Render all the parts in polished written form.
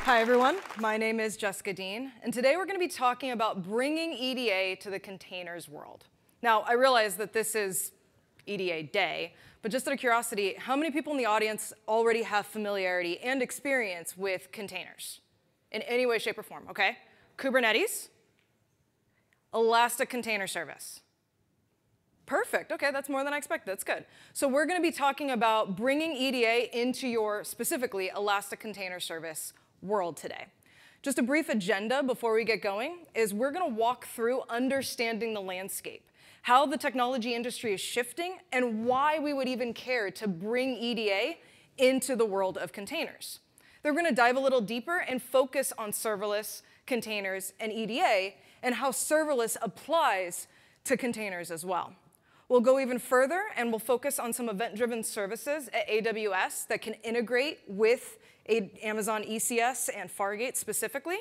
Hi, everyone. My name is Jessica Deen, and today we're going to be talking about bringing EDA to the containers world. Now, I realize that this is EDA Day, but just out of curiosity, how many people in the audience already have familiarity and experience with containers in any way, shape, or form? Okay. Kubernetes, Elastic Container Service. Perfect. OK, that's more than I expected. That's good. So we're going to be talking about bringing EDA into your, specifically, Elastic Container Service world today. Just a brief agenda before we get going is we're going to walk through understanding the landscape, how the technology industry is shifting, and why we would even care to bring EDA into the world of containers. Then we're going to dive a little deeper and focus on serverless, containers, and EDA, and how serverless applies to containers as well. We'll go even further, and we'll focus on some event-driven services at AWS that can integrate with Amazon ECS and Fargate specifically.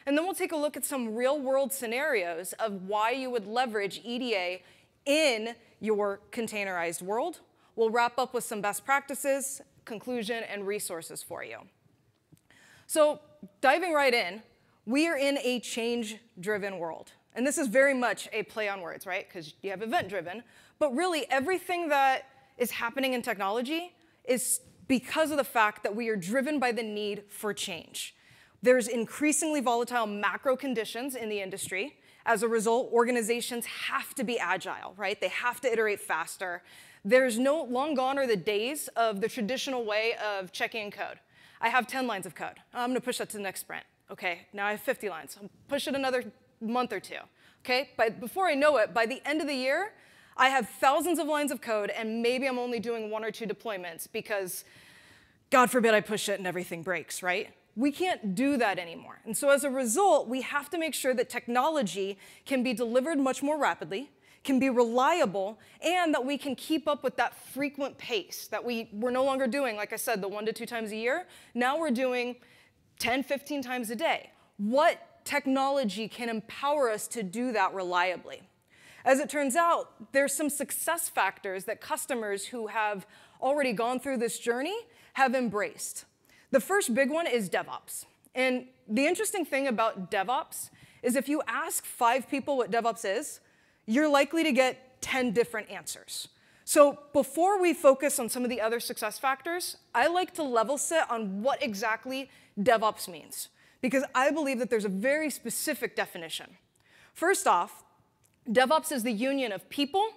And then we'll take a look at some real-world scenarios of why you would leverage EDA in your containerized world. We'll wrap up with some best practices, conclusion, and resources for you. So diving right in, we are in a change-driven world. And this is very much a play on words, right? Because you have event-driven. But really, everything that is happening in technology is because of the fact that we are driven by the need for change. There's increasingly volatile macro conditions in the industry. As a result, organizations have to be agile, right? They have to iterate faster. There's no long gone are the days of the traditional way of checking code. I have 10 lines of code. I'm going to push that to the next sprint. OK, now I have 50 lines. I'll push it another month or two. OK, but before I know it, by the end of the year, I have thousands of lines of code, and maybe I'm only doing 1 or 2 deployments because, God forbid, I push it and everything breaks, right? We can't do that anymore. And so as a result, we have to make sure that technology can be delivered much more rapidly, can be reliable, and that we can keep up with that frequent pace that we're no longer doing, like I said, the 1 to 2 times a year. Now we're doing 10, 15 times a day. What technology can empower us to do that reliably? As it turns out, there's some success factors that customers who have already gone through this journey have embraced. The first big one is DevOps. And the interesting thing about DevOps is if you ask 5 people what DevOps is, you're likely to get 10 different answers. So before we focus on some of the other success factors, I like to level set on what exactly DevOps means, because I believe that there's a very specific definition. First off, DevOps is the union of people,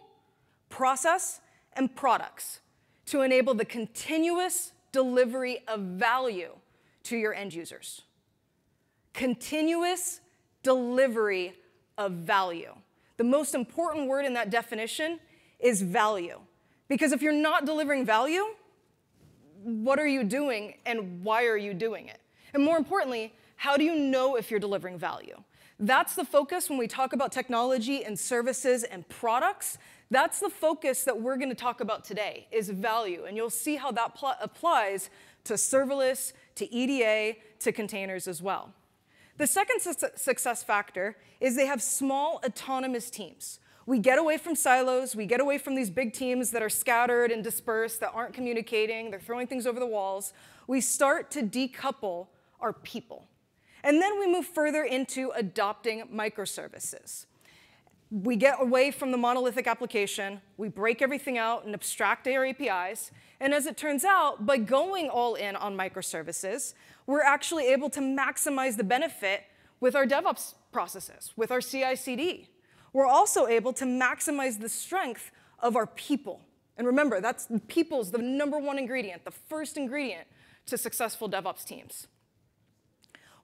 process, and products to enable the continuous delivery of value to your end users. Continuous delivery of value. The most important word in that definition is value. Because if you're not delivering value, what are you doing and why are you doing it? And more importantly, how do you know if you're delivering value? That's the focus when we talk about technology and services and products. That's the focus that we're going to talk about today, is value. And you'll see how that applies to serverless, to EDA, to containers as well. The second success factor is they have small autonomous teams. We get away from silos. We get away from these big teams that are scattered and dispersed, that aren't communicating. They're throwing things over the walls. We start to decouple our people. And then we move further into adopting microservices. We get away from the monolithic application. We break everything out and abstract our APIs. And as it turns out, by going all in on microservices, we're actually able to maximize the benefit with our DevOps processes, with our CI/CD. We're also able to maximize the strength of our people. And remember, people's the #1 ingredient, the first ingredient to successful DevOps teams.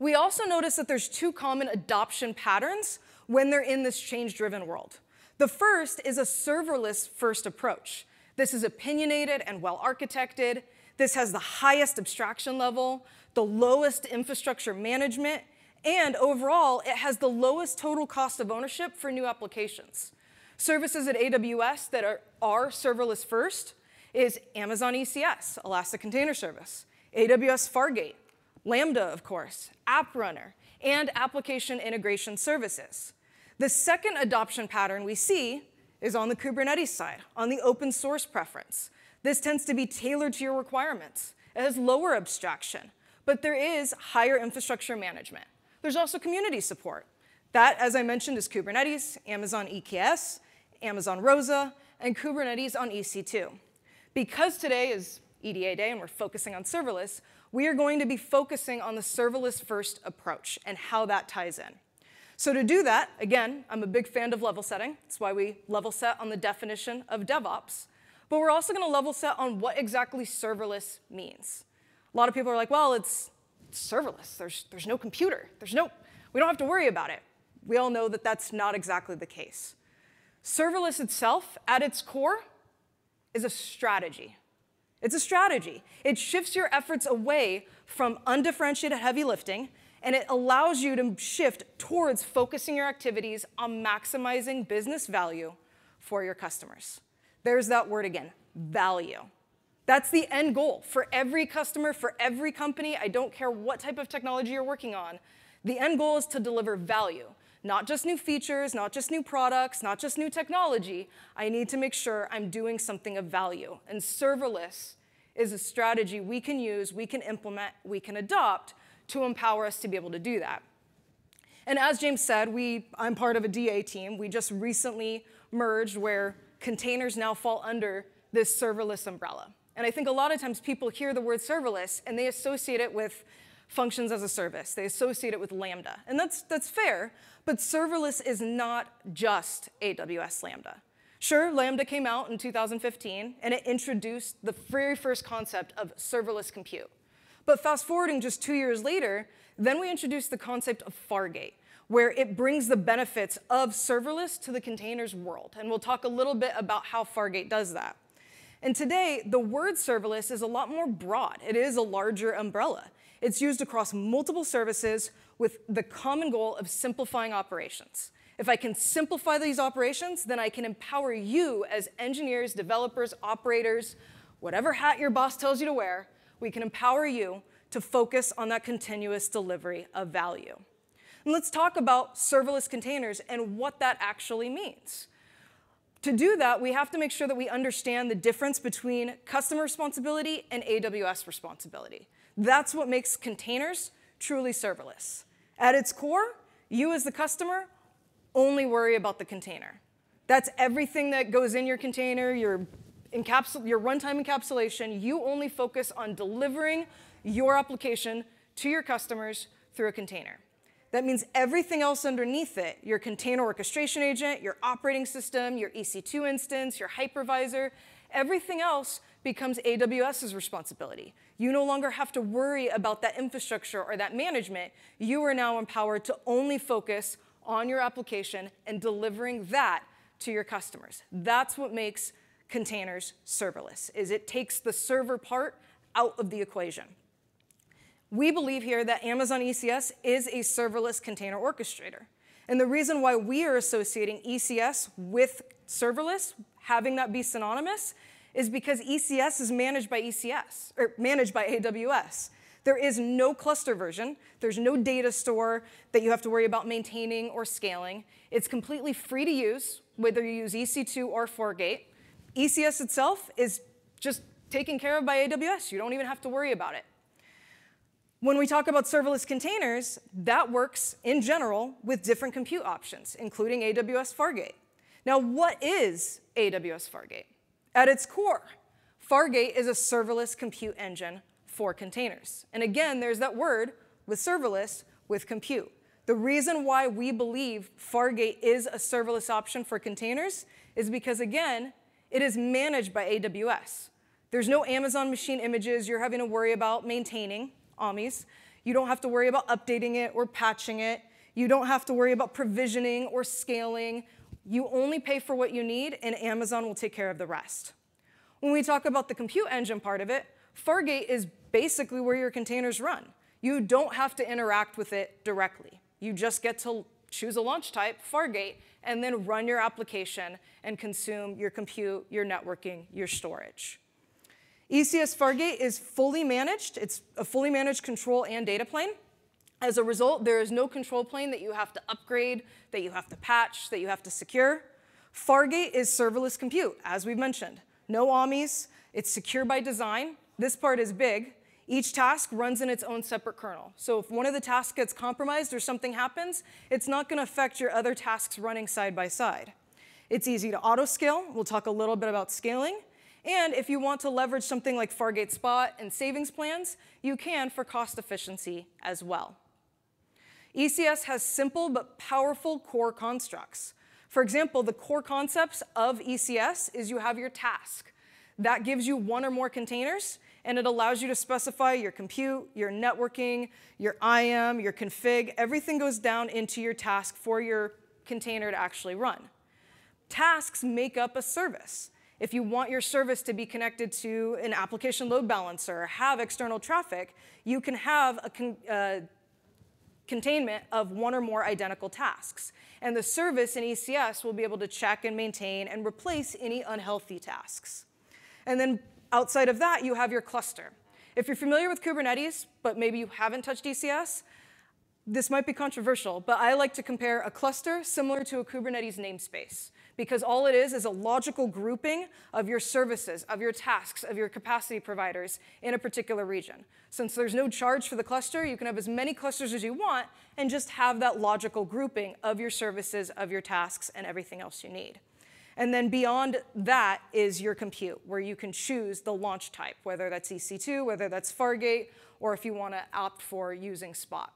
We also notice that there's 2 common adoption patterns when they're in this change-driven world. The first is a serverless-first approach. This is opinionated and well-architected. This has the highest abstraction level, the lowest infrastructure management, and overall, it has the lowest total cost of ownership for new applications. Services at AWS that are serverless first is Amazon ECS, Elastic Container Service, AWS Fargate, Lambda, of course, App Runner, and application integration services. The second adoption pattern we see is on the Kubernetes side, on the open source preference. This tends to be tailored to your requirements. It has lower abstraction, but there is higher infrastructure management. There's also community support. That, as I mentioned, is Kubernetes, Amazon EKS, Amazon Rosa, and Kubernetes on EC2. Because today is EDA day and we're focusing on serverless, we are going to be focusing on the serverless first approach and how that ties in. So to do that, again, I'm a big fan of level setting. That's why we level set on the definition of DevOps. But we're also going to level set on what exactly serverless means. A lot of people are like, well, it's serverless. There's no computer. We don't have to worry about it. We all know that that's not exactly the case. Serverless itself, at its core, is a strategy. It's a strategy. It shifts your efforts away from undifferentiated heavy lifting, and it allows you to shift towards focusing your activities on maximizing business value for your customers. There's that word again, value. That's the end goal for every customer, for every company. I don't care what type of technology you're working on. The end goal is to deliver value. Not just new features, not just new products, not just new technology. I need to make sure I'm doing something of value. And serverless is a strategy we can use, we can implement, we can adopt to empower us to be able to do that. And as James said, I'm part of a DA team. We just recently merged where containers now fall under this serverless umbrella. And I think a lot of times people hear the word serverless and they associate it with functions as a service. They associate it with Lambda. And that's fair, but serverless is not just AWS Lambda. Sure, Lambda came out in 2015, and it introduced the very first concept of serverless compute. But fast forwarding just 2 years later, then we introduced the concept of Fargate, where it brings the benefits of serverless to the containers world. And we'll talk a little bit about how Fargate does that. And today, the word serverless is a lot more broad. It is a larger umbrella. It's used across multiple services with the common goal of simplifying operations. If I can simplify these operations, then I can empower you as engineers, developers, operators, whatever hat your boss tells you to wear, we can empower you to focus on that continuous delivery of value. And let's talk about serverless containers and what that actually means. To do that, we have to make sure that we understand the difference between customer responsibility and AWS responsibility. That's what makes containers truly serverless. At its core, you as the customer only worry about the container. That's everything that goes in your container, your runtime encapsulation. You only focus on delivering your application to your customers through a container. That means everything else underneath it, your container orchestration agent, your operating system, your EC2 instance, your hypervisor, everything else becomes AWS's responsibility. You no longer have to worry about that infrastructure or that management. You are now empowered to only focus on your application and delivering that to your customers. That's what makes containers serverless, is it takes the server part out of the equation. We believe here that Amazon ECS is a serverless container orchestrator. And the reason why we are associating ECS with serverless, having that be synonymous, is because ECS is managed by AWS. There is no cluster version. There's no data store that you have to worry about maintaining or scaling. It's completely free to use, whether you use EC2 or Fargate. ECS itself is just taken care of by AWS. You don't even have to worry about it. When we talk about serverless containers, that works in general with different compute options, including AWS Fargate. Now, what is AWS Fargate? At its core, Fargate is a serverless compute engine for containers. And again, there's that word with serverless with compute. The reason why we believe Fargate is a serverless option for containers is because, again, it is managed by AWS. There's no Amazon machine images you're having to worry about maintaining. AMIs. You don't have to worry about updating it or patching it. You don't have to worry about provisioning or scaling. You only pay for what you need, and Amazon will take care of the rest. When we talk about the compute engine part of it, Fargate is basically where your containers run. You don't have to interact with it directly. You just get to choose a launch type, Fargate, and then run your application and consume your compute, your networking, your storage. ECS Fargate is fully managed. It's a fully managed control and data plane. As a result, there is no control plane that you have to upgrade, that you have to patch, that you have to secure. Fargate is serverless compute, as we've mentioned. No AMIs. It's secure by design. This part is big. Each task runs in its own separate kernel. So if one of the tasks gets compromised or something happens, it's not going to affect your other tasks running side by side. It's easy to auto-scale. We'll talk a little bit about scaling. And if you want to leverage something like Fargate Spot and savings plans, you can for cost efficiency as well. ECS has simple but powerful core constructs. For example, the core concepts of ECS is you have your task. That gives you one or more containers, and it allows you to specify your compute, your networking, your IAM, your config. Everything goes down into your task for your container to actually run. Tasks make up a service. If you want your service to be connected to an application load balancer, have external traffic, you can have a containment of one or more identical tasks. And the service in ECS will be able to check and maintain and replace any unhealthy tasks. And then outside of that, you have your cluster. If you're familiar with Kubernetes, but maybe you haven't touched ECS, this might be controversial, but I like to compare a cluster similar to a Kubernetes namespace, because all it is a logical grouping of your services, of your tasks, of your capacity providers in a particular region. Since there's no charge for the cluster, you can have as many clusters as you want and just have that logical grouping of your services, of your tasks, and everything else you need. And then beyond that is your compute, where you can choose the launch type, whether that's EC2, whether that's Fargate, or if you want to opt for using Spot.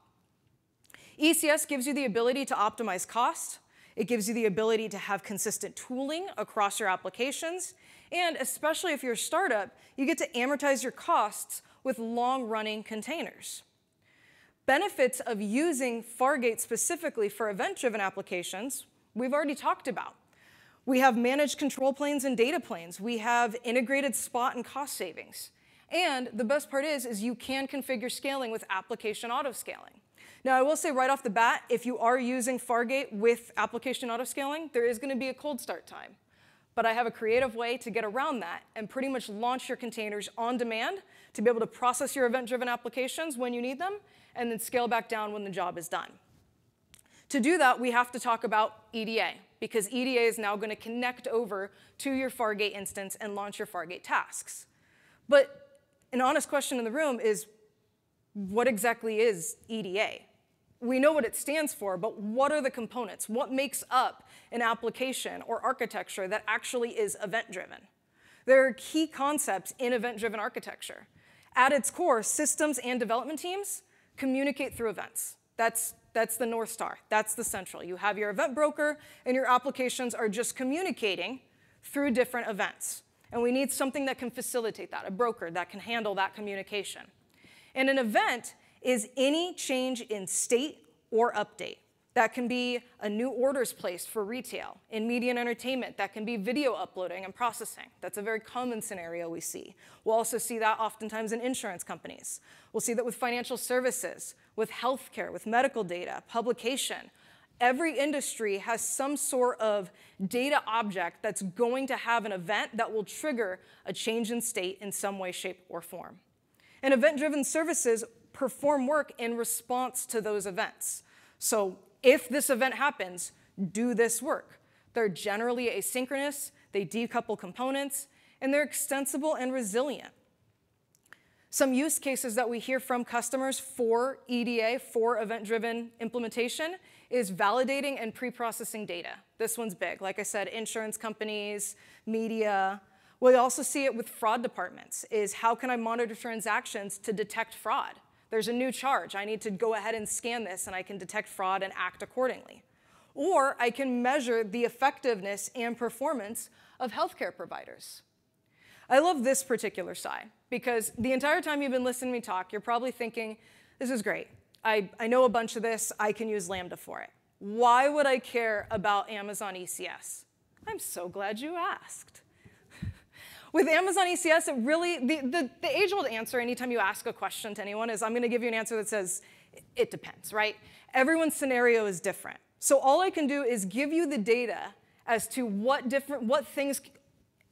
ECS gives you the ability to optimize cost. It gives you the ability to have consistent tooling across your applications. And especially if you're a startup, you get to amortize your costs with long-running containers. Benefits of using Fargate specifically for event-driven applications, we've already talked about. We have managed control planes and data planes. We have integrated Spot and cost savings. And the best part is you can configure scaling with application auto-scaling. Now, I will say right off the bat, if you are using Fargate with application autoscaling, there is going to be a cold start time. But I have a creative way to get around that and pretty much launch your containers on demand to be able to process your event-driven applications when you need them, and then scale back down when the job is done. To do that, we have to talk about EDA, because EDA is now going to connect over to your Fargate instance and launch your Fargate tasks. But an honest question in the room is, what exactly is EDA? We know what it stands for, but what are the components? What makes up an application or architecture that actually is event-driven? There are key concepts in event-driven architecture. At its core, systems and development teams communicate through events. That's the North Star. That's the central. You have your event broker, and your applications are just communicating through different events. And we need something that can facilitate that, a broker that can handle that communication. And an event is any change in state or update. That can be a new orders placed for retail. In media and entertainment, that can be video uploading and processing. That's a very common scenario we see. We'll also see that oftentimes in insurance companies. We'll see that with financial services, with healthcare, with medical data, publication. Every industry has some sort of data object that's going to have an event that will trigger a change in state in some way, shape, or form. And event-driven services perform work in response to those events. So if this event happens, do this work. They're generally asynchronous, they decouple components, and they're extensible and resilient. Some use cases that we hear from customers for EDA, for event-driven implementation, is validating and pre-processing data. This one's big. Like I said, insurance companies, media. We also see it with fraud departments, is how can I monitor transactions to detect fraud? There's a new charge. I need to go ahead and scan this, and I can detect fraud and act accordingly. Or I can measure the effectiveness and performance of healthcare providers. I love this particular side, because the entire time you've been listening to me talk, you're probably thinking, this is great. I know a bunch of this. I can use Lambda for it. Why would I care about Amazon ECS? I'm so glad you asked. With Amazon ECS, it really, the age-old answer anytime you ask a question to anyone is, I'm going to give you an answer that says, it depends, right? Everyone's scenario is different. So all I can do is give you the data as to what things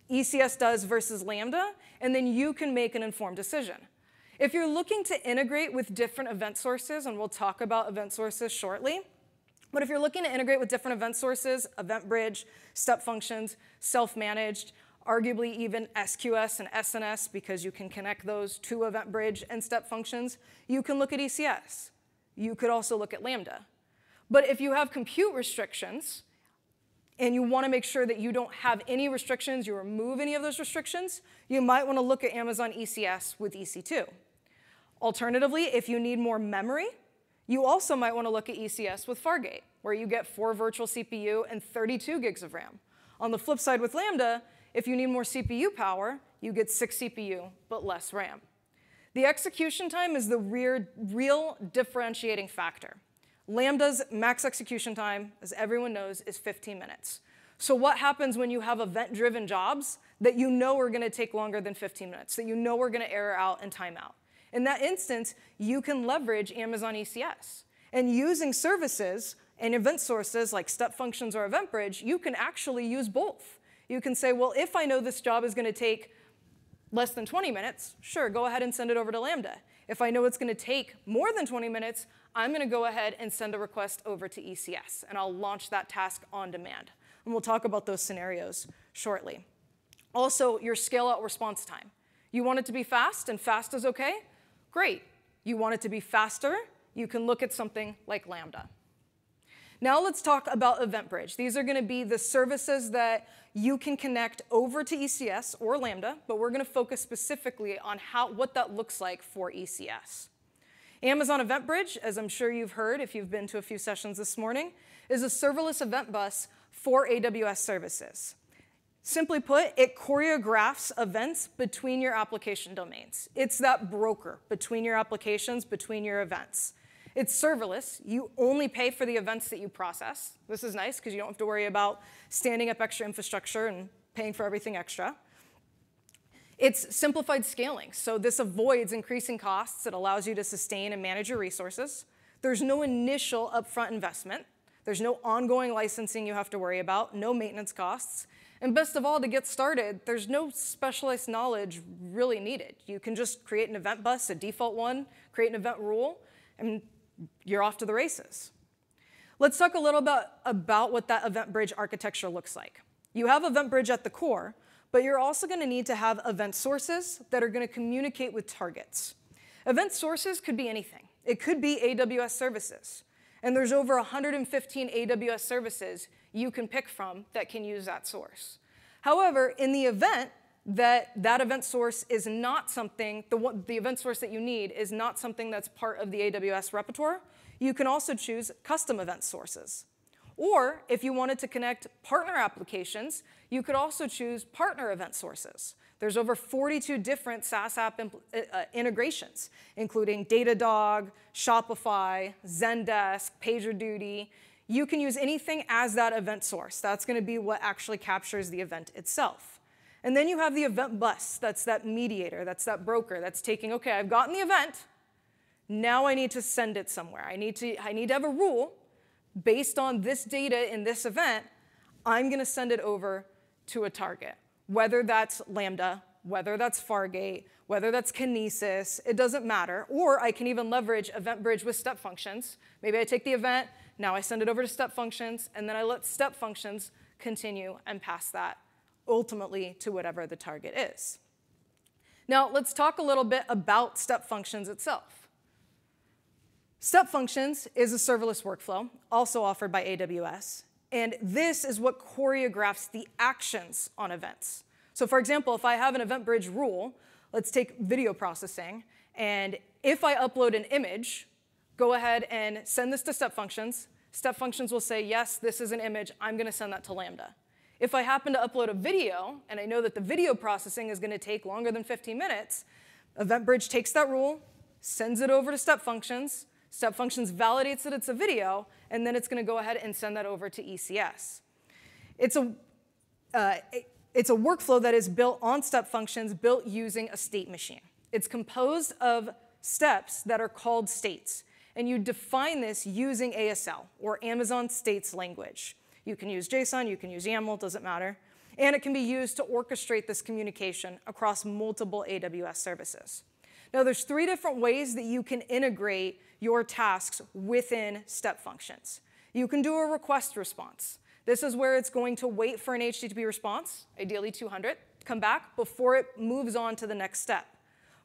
ECS does versus Lambda, and then you can make an informed decision. If you're looking to integrate with different event sources, and we'll talk about event sources shortly, but if you're looking to integrate with different event sources, event bridge, step functions, self-managed, arguably even SQS and SNS, because you can connect those to EventBridge and step functions. You can look at ECS. You could also look at Lambda. But if you have compute restrictions, and you want to make sure that you don't have any restrictions, you remove any of those restrictions, you might want to look at Amazon ECS with EC2. Alternatively, if you need more memory, you also might want to look at ECS with Fargate, where you get 4 virtual CPU and 32 gigs of RAM. On the flip side with Lambda, if you need more CPU power, you get 6 CPU but less RAM. The execution time is the real differentiating factor. Lambda's max execution time, as everyone knows, is 15 minutes. So what happens when you have event-driven jobs that you know are going to take longer than 15 minutes, that you know are going to error out and time out? In that instance, you can leverage Amazon ECS. And using services and event sources like step functions or EventBridge, you can actually use both. You can say, well, if I know this job is going to take less than 20 minutes, sure, go ahead and send it over to Lambda. If I know it's going to take more than 20 minutes, I'm going to go ahead and send a request over to ECS, and I'll launch that task on demand. And we'll talk about those scenarios shortly. Also, your scale-out response time. You want it to be fast, and fast is OK? Great. You want it to be faster? You can look at something like Lambda. Now let's talk about EventBridge. These are going to be the services that you can connect over to ECS or Lambda, but we're going to focus specifically on what that looks like for ECS. Amazon EventBridge, as I'm sure you've heard if you've been to a few sessions this morning, is a serverless event bus for AWS services. Simply put, it choreographs events between your application domains. It's that broker between your applications, between your events. It's serverless. You only pay for the events that you process. This is nice because you don't have to worry about standing up extra infrastructure and paying for everything extra. It's simplified scaling, so this avoids increasing costs. It allows you to sustain and manage your resources. There's no initial upfront investment. There's no ongoing licensing you have to worry about, no maintenance costs. And best of all, to get started, there's no specialized knowledge really needed. You can just create an event bus, a default one, create an event rule, and you're off to the races. Let's talk a little bit about what that EventBridge architecture looks like. You have EventBridge at the core, but you're also going to need to have event sources that are going to communicate with targets. Event sources could be anything. It could be AWS services. And there's over 115 AWS services you can pick from that can use that source. However, in the event that event source is not something, the event source that you need is not something that's part of the AWS repertoire, you can also choose custom event sources. Or if you wanted to connect partner applications, you could also choose partner event sources. There's over 42 different SaaS app integrations, including Datadog, Shopify, Zendesk, PagerDuty. You can use anything as that event source. That's going to be what actually captures the event itself. And then you have the event bus. That's that mediator. That's that broker that's taking, OK, I've gotten the event. Now I need to send it somewhere. I need to have a rule. Based on this data in this event, I'm going to send it over to a target, whether that's Lambda, whether that's Fargate, whether that's Kinesis, it doesn't matter. Or I can even leverage EventBridge with step functions. Maybe I take the event, now I send it over to step functions, and then I let step functions continue and pass that ultimately to whatever the target is. Now let's talk a little bit about step functions itself. Step functions is a serverless workflow, also offered by AWS. And this is what choreographs the actions on events. So for example, if I have an EventBridge rule, let's take video processing. And if I upload an image, go ahead and send this to step functions. Step functions will say, yes, this is an image. I'm going to send that to Lambda. If I happen to upload a video, and I know that the video processing is going to take longer than 15 minutes, EventBridge takes that rule, sends it over to step functions. Step functions validates that it's a video, and then it's going to go ahead and send that over to ECS. It's a workflow that is built on step functions, built using a state machine. It's composed of steps that are called states, and you define this using ASL, or Amazon States Language. You can use JSON, you can use YAML, doesn't matter. And it can be used to orchestrate this communication across multiple AWS services. Now, there's 3 different ways that you can integrate your tasks within step functions. You can do a request response. This is where it's going to wait for an HTTP response, ideally 200. come back before it moves on to the next step.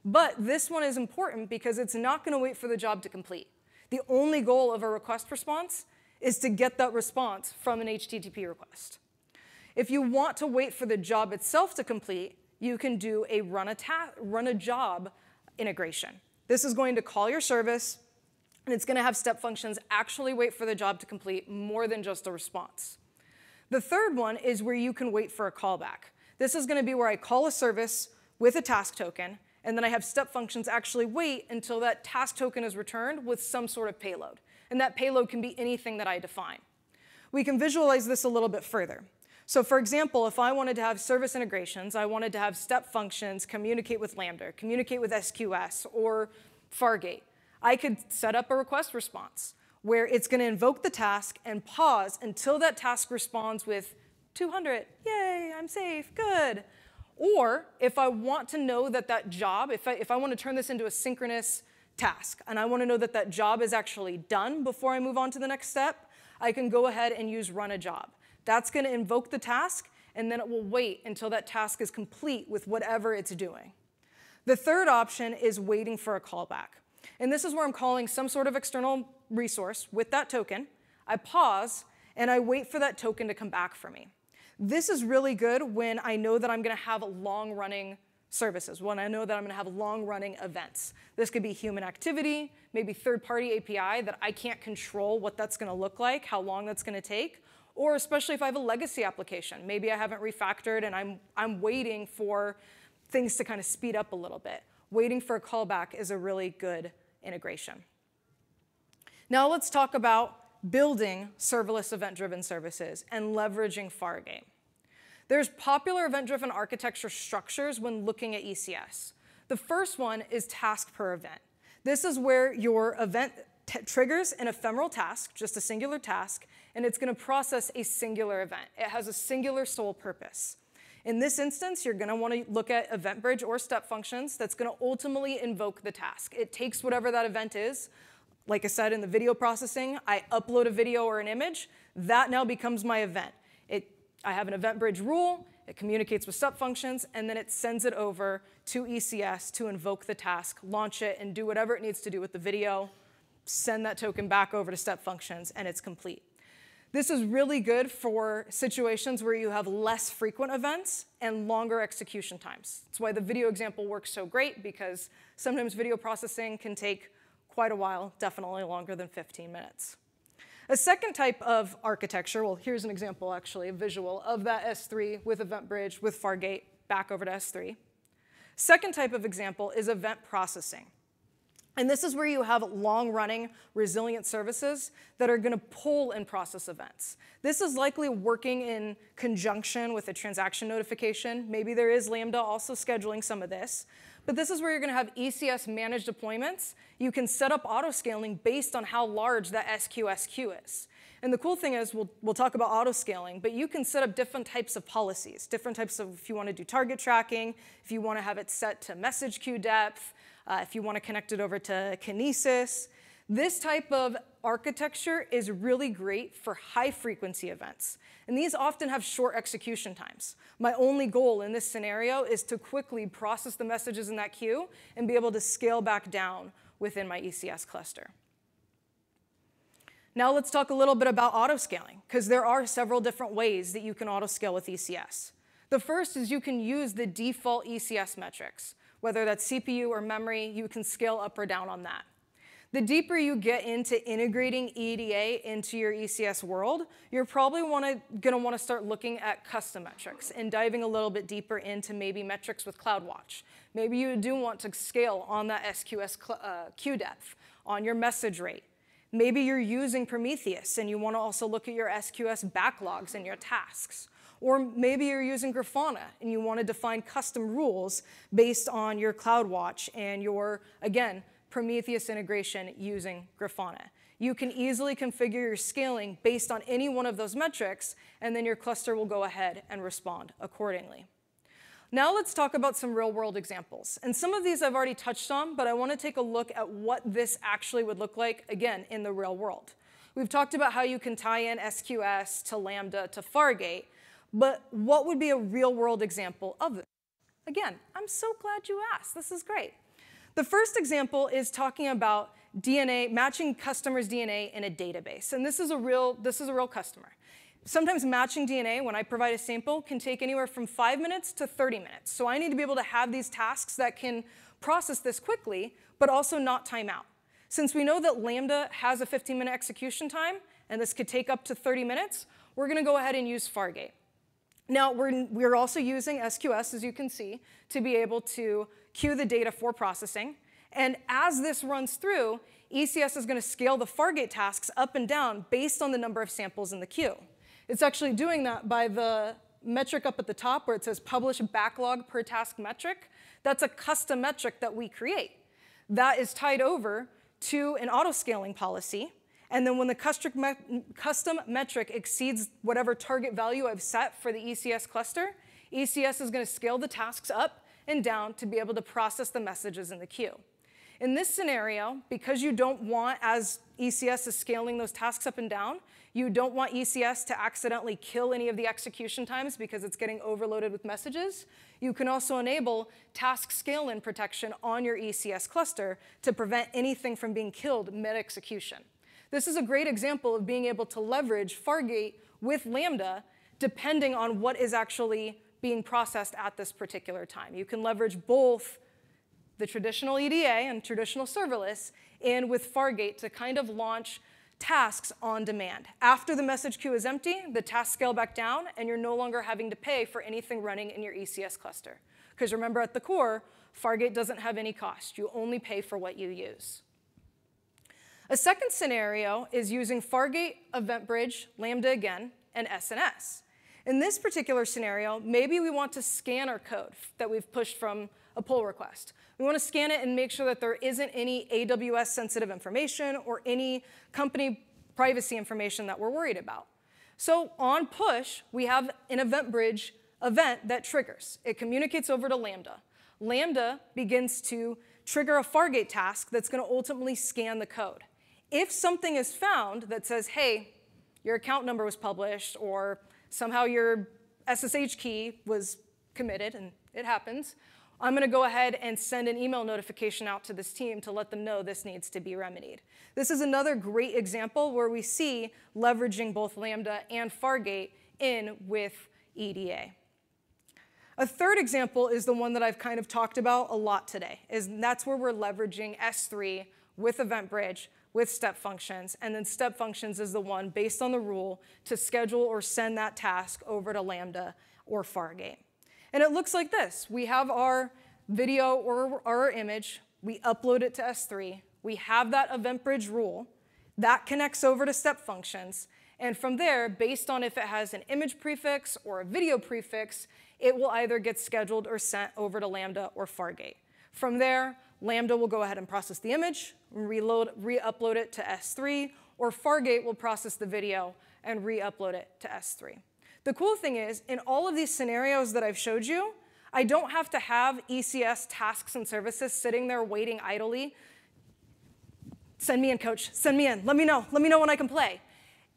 But this one is important because it's not going to wait for the job to complete. The only goal of a request response is to get that response from an HTTP request. If you want to wait for the job itself to complete, you can do a run a job integration. This is going to call your service, and it's going to have step functions actually wait for the job to complete more than just a response. The third one is where you can wait for a callback. This is going to be where I call a service with a task token, and then I have step functions actually wait until that task token is returned with some sort of payload. And that payload can be anything that I define. We can visualize this a little bit further. So for example, if I wanted to have service integrations, I wanted to have step functions communicate with Lambda, communicate with SQS, or Fargate, I could set up a request response where it's going to invoke the task and pause until that task responds with 200, yay, I'm safe, good. Or if I want to know that that job, if I want to turn this into a synchronous task, and I want to know that that job is actually done before I move on to the next step, I can go ahead and use run a job. That's going to invoke the task, and then it will wait until that task is complete with whatever it's doing. The third option is waiting for a callback. And this is where I'm calling some sort of external resource with that token. I pause, and I wait for that token to come back for me. This is really good when I know that I'm going to have long-running services, when I know that I'm going to have long-running events. This could be human activity, maybe third-party API that I can't control what that's going to look like, how long that's going to take, or especially if I have a legacy application. Maybe I haven't refactored, and I'm waiting for things to kind of speed up a little bit. Waiting for a callback is a really good integration. Now let's talk about building serverless event-driven services and leveraging Fargate. There's popular event-driven architecture structures when looking at ECS. The first one is task per event. This is where your event triggers an ephemeral task, just a singular task, and it's going to process a singular event. It has a singular sole purpose. In this instance, you're going to want to look at event bridge or step functions that's going to ultimately invoke the task. It takes whatever that event is. Like I said in the video processing, I upload a video or an image. That now becomes my event. I have an event bridge rule. It communicates with step functions, and then it sends it over to ECS to invoke the task, launch it, and do whatever it needs to do with the video, send that token back over to step functions, and it's complete. This is really good for situations where you have less frequent events and longer execution times. That's why the video example works so great, because sometimes video processing can take quite a while, definitely longer than 15 minutes. A second type of architecture, well, here's an example, actually, a visual of that S3 with Event Bridge, with Fargate, back over to S3. Second type of example is event processing. And this is where you have long-running, resilient services that are going to pull and process events. This is likely working in conjunction with a transaction notification. Maybe there is Lambda also scheduling some of this. But this is where you're going to have ECS managed deployments. You can set up auto-scaling based on how large that SQS queue is. And the cool thing is, we'll talk about auto-scaling, but you can set up different types of policies, different types of, if you want to do target tracking, if you want to have it set to message queue depth, if you want to connect it over to Kinesis. This type of architecture is really great for high-frequency events. And these often have short execution times. My only goal in this scenario is to quickly process the messages in that queue and be able to scale back down within my ECS cluster. Now let's talk a little bit about auto-scaling, because there are several different ways that you can auto-scale with ECS. The first is you can use the default ECS metrics. Whether that's CPU or memory, you can scale up or down on that. The deeper you get into integrating EDA into your ECS world, you're probably going to want to start looking at custom metrics and diving a little bit deeper into maybe metrics with CloudWatch. Maybe you do want to scale on that SQS queue depth, on your message rate. Maybe you're using Prometheus and you want to also look at your SQS backlogs and your tasks. Or maybe you're using Grafana and you want to define custom rules based on your CloudWatch and your, again, Prometheus integration using Grafana. You can easily configure your scaling based on any one of those metrics, and then your cluster will go ahead and respond accordingly. Now let's talk about some real-world examples. And some of these I've already touched on, but I want to take a look at what this actually would look like, again, in the real world. We've talked about how you can tie in SQS to Lambda to Fargate, but what would be a real-world example of this? Again, I'm so glad you asked. This is great. The first example is talking about DNA, matching customers' DNA in a database. And this is a real customer. Sometimes matching DNA, when I provide a sample, can take anywhere from 5 minutes to 30 minutes. So I need to be able to have these tasks that can process this quickly, but also not time out. Since we know that Lambda has a 15-minute execution time, and this could take up to 30 minutes, we're going to go ahead and use Fargate. Now, we're also using SQS, as you can see, to be able to queue the data for processing. And as this runs through, ECS is going to scale the Fargate tasks up and down based on the number of samples in the queue. It's actually doing that by the metric up at the top where it says publish backlog per task metric. That's a custom metric that we create. That is tied over to an auto-scaling policy. And then when the custom metric exceeds whatever target value I've set for the ECS cluster, ECS is going to scale the tasks up and down to be able to process the messages in the queue. In this scenario, because you don't want, as ECS is scaling those tasks up and down, you don't want ECS to accidentally kill any of the execution times because it's getting overloaded with messages. You can also enable task scale-in protection on your ECS cluster to prevent anything from being killed mid-execution. This is a great example of being able to leverage Fargate with Lambda depending on what is actually being processed at this particular time. You can leverage both the traditional EDA and traditional serverless and with Fargate to kind of launch tasks on demand. After the message queue is empty, the tasks scale back down, and you're no longer having to pay for anything running in your ECS cluster. Because remember, at the core, Fargate doesn't have any cost. You only pay for what you use. A second scenario is using Fargate, EventBridge, Lambda again, and SNS. In this particular scenario, maybe we want to scan our code that we've pushed from a pull request. We want to scan it and make sure that there isn't any AWS-sensitive information or any company privacy information that we're worried about. So on push, we have an EventBridge event that triggers. It communicates over to Lambda. Lambda begins to trigger a Fargate task that's going to ultimately scan the code. If something is found that says, hey, your account number was published, or somehow your SSH key was committed, and it happens, I'm going to go ahead and send an email notification out to this team to let them know this needs to be remedied. This is another great example where we see leveraging both Lambda and Fargate in with EDA. A third example is the one that I've kind of talked about a lot today, that's where we're leveraging S3 with EventBridge, with step functions, and then step functions is the one based on the rule to schedule or send that task over to Lambda or Fargate. And it looks like this. We have our video or our image. We upload it to S3. We have that EventBridge rule. That connects over to step functions. And from there, based on if it has an image prefix or a video prefix, it will either get scheduled or sent over to Lambda or Fargate. From there, Lambda will go ahead and process the image, re-upload it to S3, or Fargate will process the video and re-upload it to S3. The cool thing is, in all of these scenarios that I've showed you, I don't have to have ECS tasks and services sitting there waiting idly. Send me in, coach. Send me in. Let me know when I can play.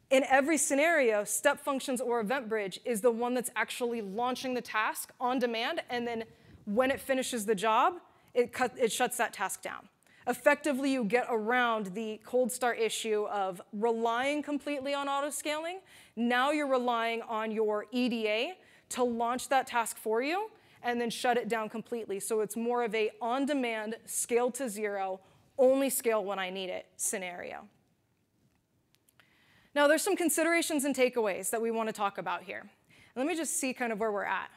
In every scenario, step functions or EventBridge is the one that's actually launching the task on demand, and then when it finishes the job, it shuts that task down. Effectively, you get around the cold start issue of relying completely on auto-scaling. Now you're relying on your EDA to launch that task for you and then shut it down completely. So it's more of a on-demand, scale to zero, only scale when I need it scenario. Now, there's some considerations and takeaways that we want to talk about here. Let me just see kind of where we're at.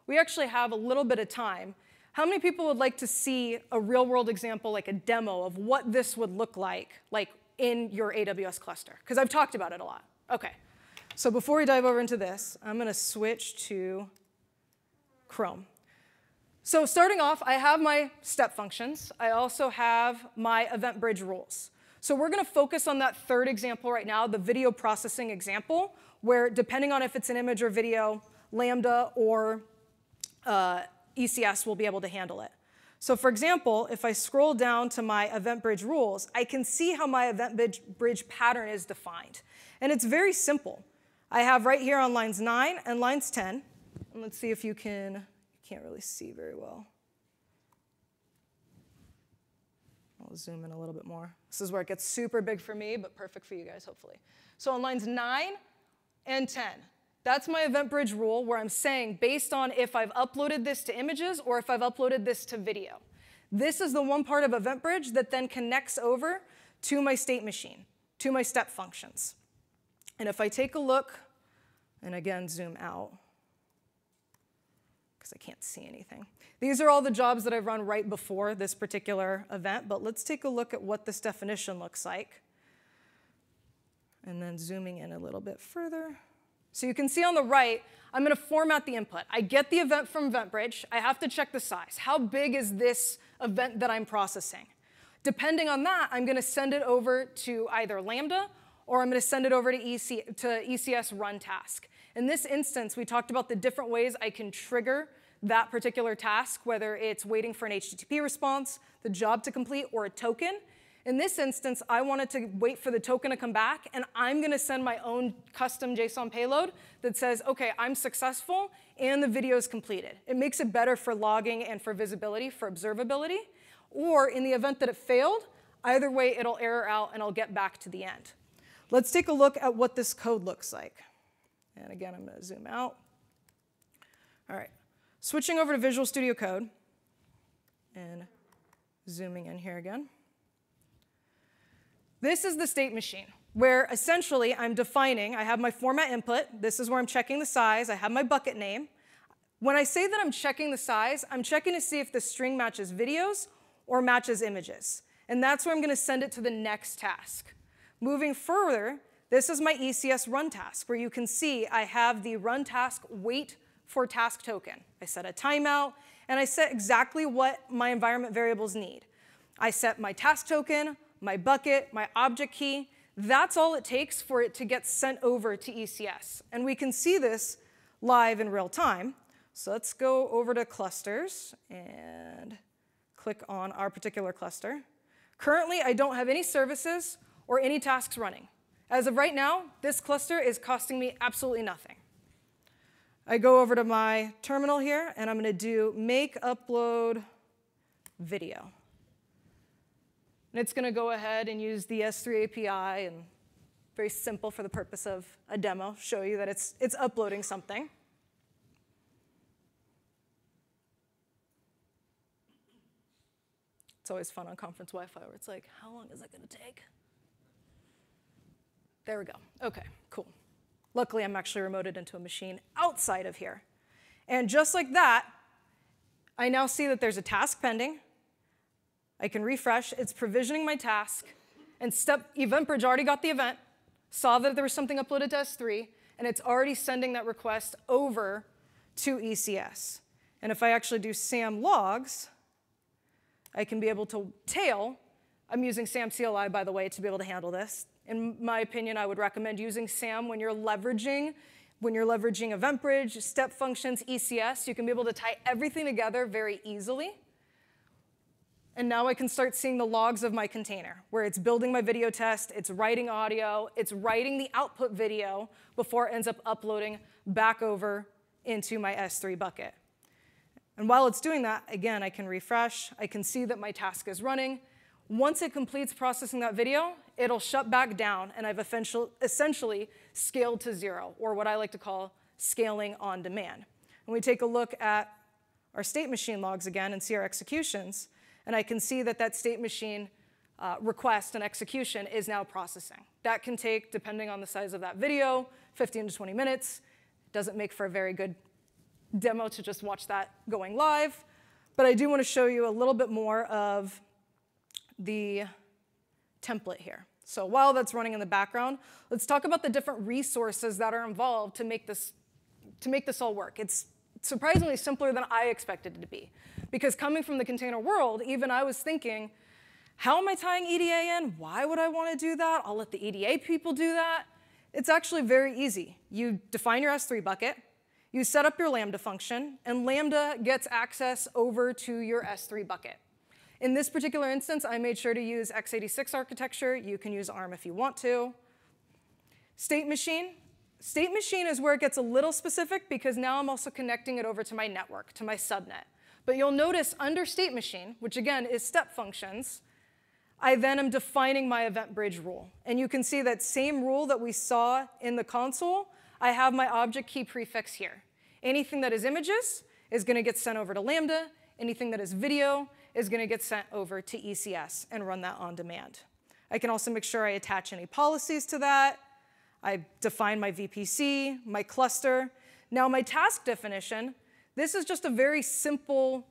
We actually have a little bit of time. How many people would like to see a real-world example, like a demo of what this would look like in your AWS cluster? Because I've talked about it a lot. OK. So before we dive over into this, I'm going to switch to Chrome. So starting off, I have my step functions. I also have my EventBridge rules. So we're going to focus on that third example right now, the video processing example, where depending on if it's an image or video, Lambda or ECS will be able to handle it. So for example, if I scroll down to my EventBridge rules, I can see how my EventBridge pattern is defined. And it's very simple. I have right here on lines 9 and lines 10. And let's see if you can't really see very well. I'll zoom in a little bit more. This is where it gets super big for me, but perfect for you guys, hopefully. So on lines 9 and 10, that's my event bridge rule where I'm saying based on if I've uploaded this to images or if I've uploaded this to video. This is the one part of event bridge that then connects over to my state machine, to my step functions. And if I take a look, and again, zoom out, because I can't see anything. These are all the jobs that I've run right before this particular event, but let's take a look at what this definition looks like. And then zooming in a little bit further. So you can see on the right, I'm going to format the input. I get the event from EventBridge. I have to check the size. How big is this event that I'm processing? Depending on that, I'm going to send it over to either Lambda or I'm going to send it over to ECS run task. In this instance, we talked about the different ways I can trigger that particular task, whether it's waiting for an HTTP response, the job to complete, or a token. In this instance, I wanted to wait for the token to come back, and I'm going to send my own custom JSON payload that says, OK, I'm successful, and the video is completed. It makes it better for logging and for visibility, for observability. Or in the event that it failed, either way, it'll error out, and I'll get back to the end. Let's take a look at what this code looks like. And again, I'm going to zoom out. All right. Switching over to Visual Studio Code, and zooming in here again. This is the state machine, where essentially I'm defining, I have my format input. This is where I'm checking the size. I have my bucket name. When I say that I'm checking the size, I'm checking to see if the string matches videos or matches images. And that's where I'm going to send it to the next task. Moving further, this is my ECS run task, where you can see I have the run task wait for task token. I set a timeout, and I set exactly what my environment variables need. I set my task token, my bucket, my object key. That's all it takes for it to get sent over to ECS. And we can see this live in real time. So let's go over to clusters and click on our particular cluster. Currently, I don't have any services or any tasks running. As of right now, this cluster is costing me absolutely nothing. I go over to my terminal here, and I'm going to do make upload video. And it's going to go ahead and use the S3 API, and very simple for the purpose of a demo, show you that it's uploading something. It's always fun on conference Wi-Fi where it's like, how long is that going to take? There we go. OK, cool. Luckily, I'm actually remoted into a machine outside of here. And just like that, I now see that there's a task pending. I can refresh. It's provisioning my task. And EventBridge already got the event, saw that there was something uploaded to S3, and it's already sending that request over to ECS. And if I actually do SAM logs, I can be able to tail. I'm using SAM CLI, by the way, to be able to handle this. In my opinion, I would recommend using SAM when you're leveraging EventBridge, step functions, ECS. You can be able to tie everything together very easily. And now I can start seeing the logs of my container, where it's building my video test, it's writing audio, it's writing the output video before it ends up uploading back over into my S3 bucket. And while it's doing that, again, I can refresh. I can see that my task is running. Once it completes processing that video, it'll shut back down, and I've essentially scaled to 0, or what I like to call scaling on demand. And we take a look at our state machine logs again and see our executions, and I can see that that state machine request and execution is now processing. That can take, depending on the size of that video, 15 to 20 minutes. It doesn't make for a very good demo to just watch that going live, but I do want to show you a little bit more of the template here. So while that's running in the background, let's talk about the different resources that are involved to make this all work. It's surprisingly simpler than I expected it to be. Because coming from the container world, even I was thinking, how am I tying EDA in? Why would I want to do that? I'll let the EDA people do that. It's actually very easy. You define your S3 bucket, you set up your Lambda function, and Lambda gets access over to your S3 bucket. In this particular instance, I made sure to use x86 architecture. You can use ARM if you want to. State machine, State machine is where it gets a little specific because now I'm also connecting it over to my network, to my subnet. But you'll notice under state machine, which again is step functions, I then am defining my event bridge rule. And you can see that same rule that we saw in the console, I have my object key prefix here. Anything that is images is going to get sent over to Lambda. Anything that is video is going to get sent over to ECS and run that on demand. I can also make sure I attach any policies to that. I define my VPC, my cluster. Now my task definition, this is just a very simple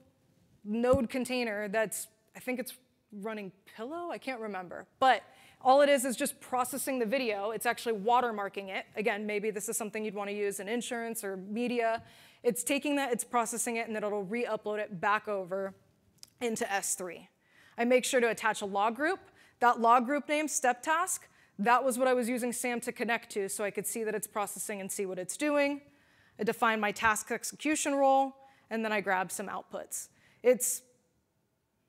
node container that's, I think it's running Pillow? I can't remember. But all it is just processing the video. It's actually watermarking it. Again, maybe this is something you'd want to use in insurance or media. It's taking that, it's processing it, and then it'll re-upload it back over into S3. I make sure to attach a log group. That log group name, step task, that was what I was using SAM to connect to so I could see that it's processing and see what it's doing. I define my task execution role, and then I grab some outputs. It's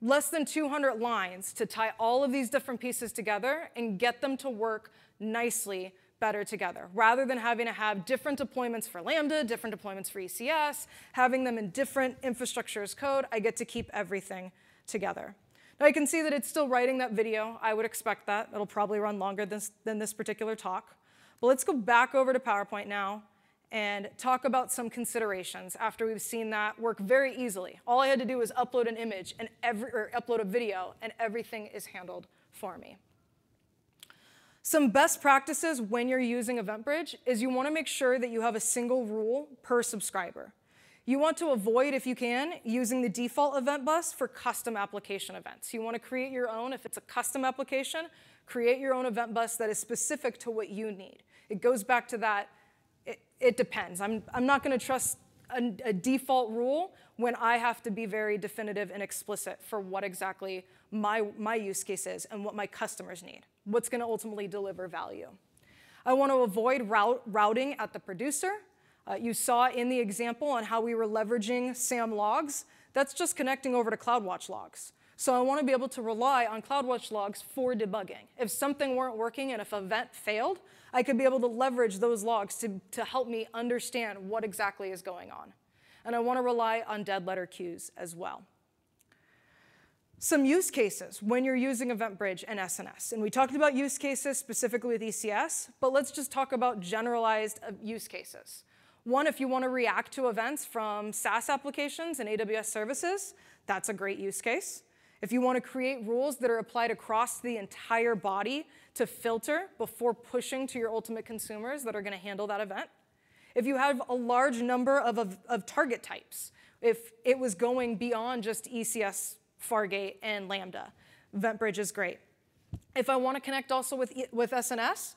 less than 200 lines to tie all of these different pieces together and get them to work nicely better together, rather than having to have different deployments for Lambda, different deployments for ECS, having them in different infrastructure as code. I get to keep everything together. Now I can see that it's still writing that video. I would expect that. It'll probably run longer than this particular talk. But let's go back over to PowerPoint now and talk about some considerations after we've seen that work very easily. All I had to do was upload an image and upload a video, and everything is handled for me. Some best practices when you're using EventBridge is you want to make sure that you have a single rule per subscriber. You want to avoid, if you can, using the default event bus for custom application events. You want to create your own. If it's a custom application, create your own event bus that is specific to what you need. It goes back to that, it depends. I'm not going to trust a default rule when I have to be very definitive and explicit for what exactly my use case is and what my customers need, what's going to ultimately deliver value. I want to avoid routing at the producer. You saw in the example on how we were leveraging SAM logs. That's just connecting over to CloudWatch logs. So I want to be able to rely on CloudWatch logs for debugging. If something weren't working and if an event failed, I could be able to leverage those logs to help me understand what exactly is going on. And I want to rely on dead letter queues as well. Some use cases when you're using EventBridge and SNS. And we talked about use cases specifically with ECS, but let's just talk about generalized use cases. One, if you want to react to events from SaaS applications and AWS services, that's a great use case. If you want to create rules that are applied across the entire body to filter before pushing to your ultimate consumers that are going to handle that event. If you have a large number of target types, if it was going beyond just ECS, Fargate, and Lambda, EventBridge is great. If I want to connect also with SNS,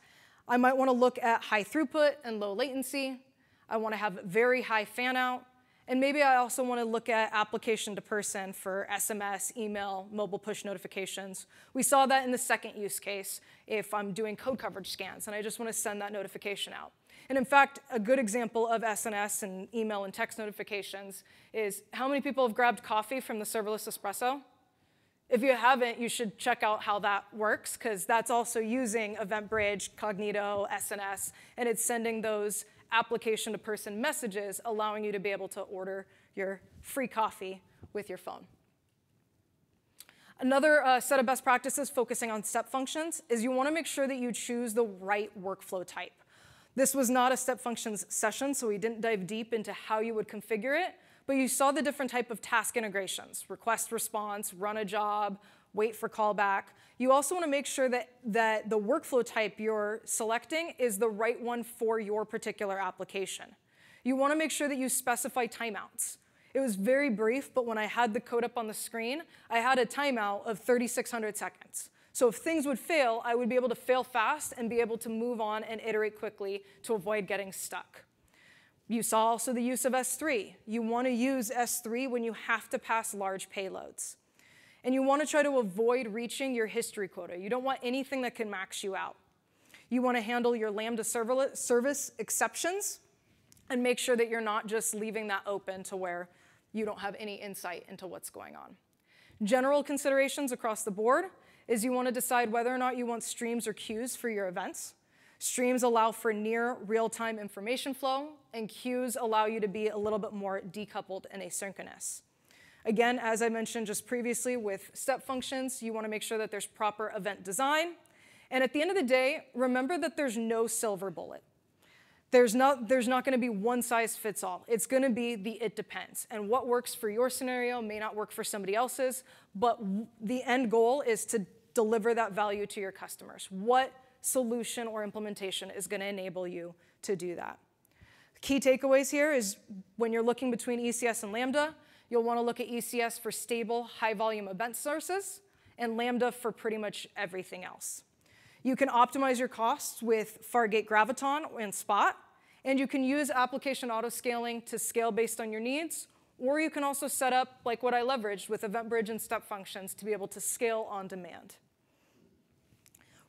I might want to look at high throughput and low latency. I want to have very high fan out. And maybe I also want to look at application to person for SMS, email, mobile push notifications. We saw that in the second use case if I'm doing code coverage scans and I just want to send that notification out. And in fact, a good example of SNS and email and text notifications is how many people have grabbed coffee from the serverless espresso? If you haven't, you should check out how that works, because that's also using EventBridge, Cognito, SNS, and it's sending those application to person messages, allowing you to be able to order your free coffee with your phone. Another set of best practices focusing on step functions is you want to make sure that you choose the right workflow type. This was not a step functions session, so we didn't dive deep into how you would configure it, but you saw the different type of task integrations: request response, run a job, wait for callback. You also want to make sure that the workflow type you're selecting is the right one for your particular application. You want to make sure that you specify timeouts. It was very brief, but when I had the code up on the screen, I had a timeout of 3,600 seconds. So if things would fail, I would be able to fail fast and be able to move on and iterate quickly to avoid getting stuck. You saw also the use of S3. You want to use S3 when you have to pass large payloads. And you want to try to avoid reaching your history quota. You don't want anything that can max you out. You want to handle your Lambda service exceptions and make sure that you're not just leaving that open to where you don't have any insight into what's going on. General considerations across the board is you want to decide whether or not you want streams or queues for your events. Streams allow for near real-time information flow, and queues allow you to be a little bit more decoupled and asynchronous. Again, as I mentioned just previously with step functions, you want to make sure that there's proper event design. And at the end of the day, remember that there's no silver bullet. There's not going to be one size fits all. It's going to be the it depends. And what works for your scenario may not work for somebody else's, but the end goal is to deliver that value to your customers. What solution or implementation is going to enable you to do that? Key takeaways here is when you're looking between ECS and Lambda, you'll want to look at ECS for stable, high-volume event sources, and Lambda for pretty much everything else. You can optimize your costs with Fargate Graviton and Spot, and you can use application autoscaling to scale based on your needs, or you can also set up, like what I leveraged with EventBridge and step functions, to be able to scale on demand.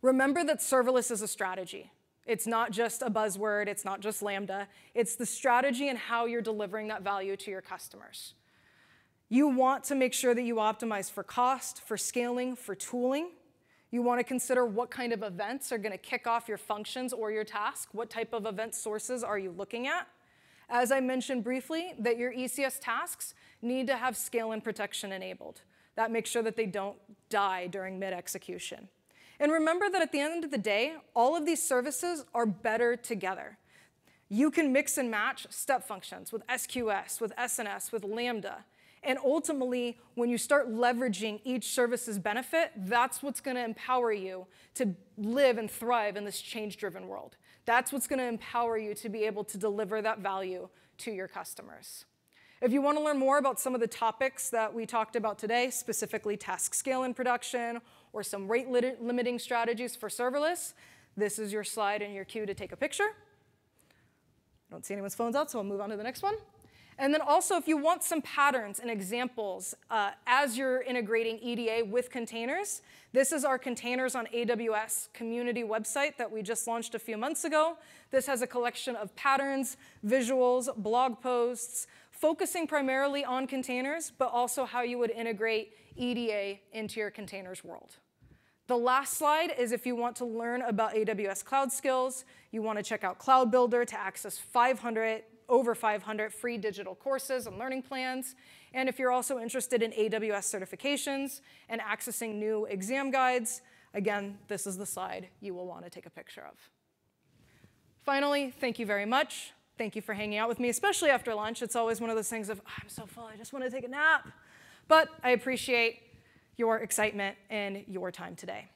Remember that serverless is a strategy. It's not just a buzzword, it's not just Lambda, it's the strategy and how you're delivering that value to your customers. You want to make sure that you optimize for cost, for scaling, for tooling. You want to consider what kind of events are going to kick off your functions or your task. What type of event sources are you looking at? As I mentioned briefly, that your ECS tasks need to have scale and protection enabled. That makes sure that they don't die during mid-execution. And remember that at the end of the day, all of these services are better together. You can mix and match step functions with SQS, with SNS, with Lambda. And ultimately, when you start leveraging each service's benefit, that's what's going to empower you to live and thrive in this change-driven world. That's what's going to empower you to be able to deliver that value to your customers. If you want to learn more about some of the topics that we talked about today, specifically task scale in production or some rate limiting strategies for serverless, this is your slide and your cue to take a picture. I don't see anyone's phones out, so I'll move on to the next one. And then also, if you want some patterns and examples as you're integrating EDA with containers, this is our Containers on AWS community website that we just launched a few months ago. This has a collection of patterns, visuals, blog posts, focusing primarily on containers, but also how you would integrate EDA into your containers world. The last slide is if you want to learn about AWS cloud skills, you want to check out Cloud Builder to access over 500 free digital courses and learning plans. And if you're also interested in AWS certifications and accessing new exam guides, again, this is the slide you will want to take a picture of. Finally, thank you very much. Thank you for hanging out with me, especially after lunch. It's always one of those things of, oh, I'm so full, I just want to take a nap. But I appreciate your excitement and your time today.